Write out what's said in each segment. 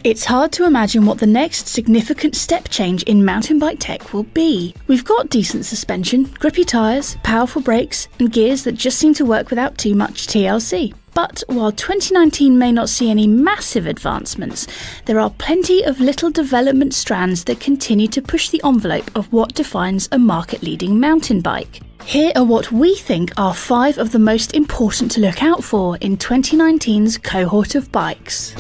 It's hard to imagine what the next significant step change in mountain bike tech will be. We've got decent suspension, grippy tyres, powerful brakes, and gears that just seem to work without too much TLC. But while 2019 may not see any massive advancements, there are plenty of little development strands that continue to push the envelope of what defines a market-leading mountain bike. Here are what we think are 5 of the most important to look out for in 2019's cohort of bikes.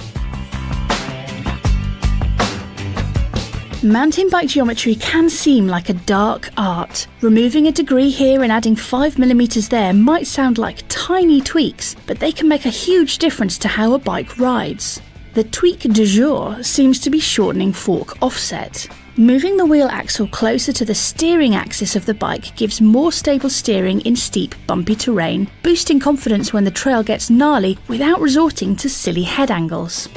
Mountain bike geometry can seem like a dark art. Removing a degree here and adding 5mm there might sound like tiny tweaks, but they can make a huge difference to how a bike rides. The tweak du jour seems to be shortening fork offset. Moving the wheel axle closer to the steering axis of the bike gives more stable steering in steep, bumpy terrain, boosting confidence when the trail gets gnarly without resorting to silly head angles.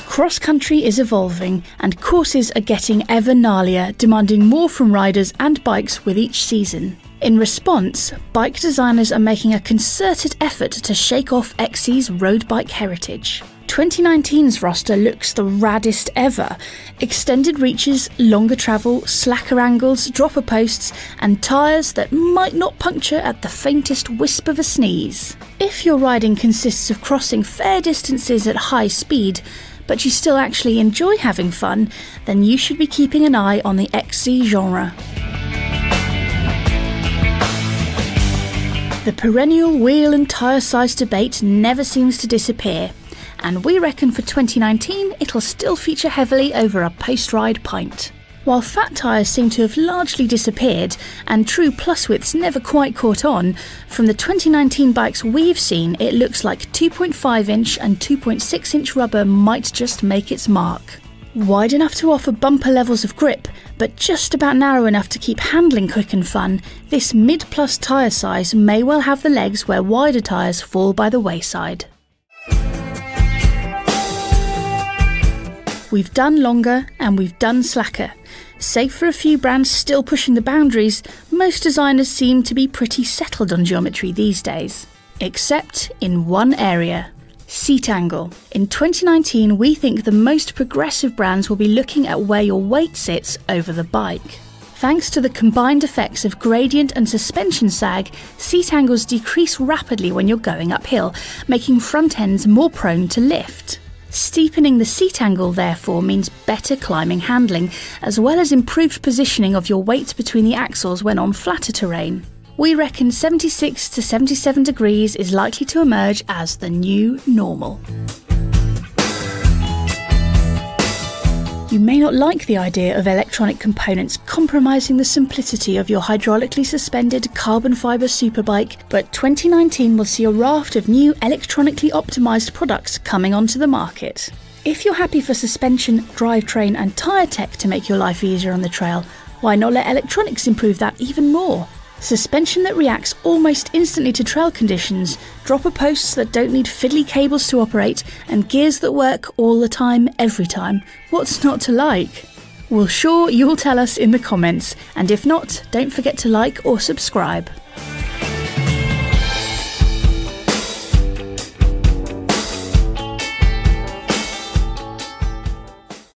Cross-country is evolving, and courses are getting ever gnarlier, demanding more from riders and bikes with each season. In response, bike designers are making a concerted effort to shake off XC's road bike heritage. 2019's roster looks the raddest ever. Extended reaches, longer travel, slacker angles, dropper posts, and tyres that might not puncture at the faintest wisp of a sneeze. If your riding consists of crossing fair distances at high speed, but you still actually enjoy having fun, then you should be keeping an eye on the XC genre. The perennial wheel and tyre size debate never seems to disappear, and we reckon for 2019 it'll still feature heavily over a post-ride pint. While fat tyres seem to have largely disappeared, and true plus widths never quite caught on, from the 2019 bikes we've seen it looks like 2.5-inch and 2.6-inch rubber might just make its mark. Wide enough to offer bumper levels of grip, but just about narrow enough to keep handling quick and fun, this mid-plus tyre size may well have the legs where wider tyres fall by the wayside. We've done longer and we've done slacker. Save for a few brands still pushing the boundaries, most designers seem to be pretty settled on geometry these days. Except in one area: seat angle. In 2019, we think the most progressive brands will be looking at where your weight sits over the bike. Thanks to the combined effects of gradient and suspension sag, seat angles decrease rapidly when you're going uphill, making front ends more prone to lift. Steepening the seat angle therefore means better climbing handling, as well as improved positioning of your weight between the axles when on flatter terrain. We reckon 76 to 77 degrees is likely to emerge as the new normal. You may not like the idea of electronic components compromising the simplicity of your hydraulically suspended carbon fibre superbike, but 2019 will see a raft of new electronically optimised products coming onto the market. If you're happy for suspension, drivetrain and tyre tech to make your life easier on the trail, why not let electronics improve that even more? Suspension that reacts almost instantly to trail conditions, dropper posts that don't need fiddly cables to operate, and gears that work all the time, every time. What's not to like? Well, sure, you'll tell us in the comments, and if not, don't forget to like or subscribe.